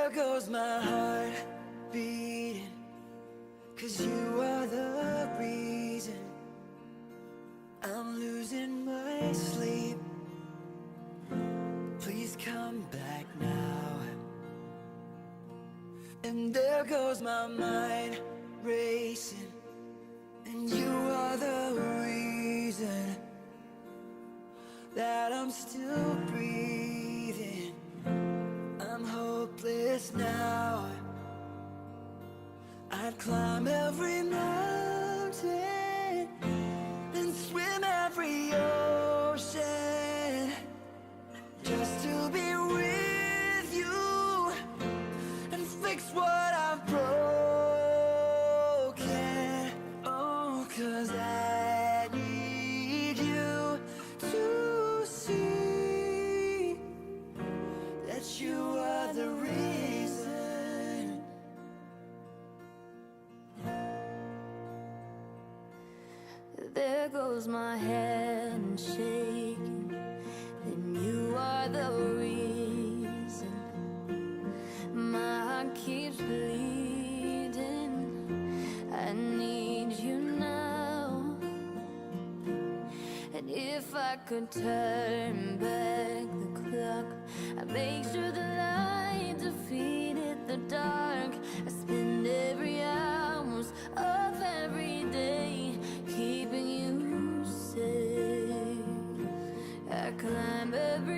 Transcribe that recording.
there goes my heart beating, 'cause you are the reason I'm losing my sleep. Please come back now. And there goes my mind racing, and you are the reason that I'm still breathing. I'm hopeless now. I'd climb every mountain and swim every ocean just to be with you and fix what I've broken. Oh, 'cause I need you to see that you are the reason. There goes my hand shaking, and you are the reason my heart keeps bleeding. I need you now. And if I could turn back the clock, I'd make sure the light defeated the dark. I spend every hours of every day keeping you safe. I climb every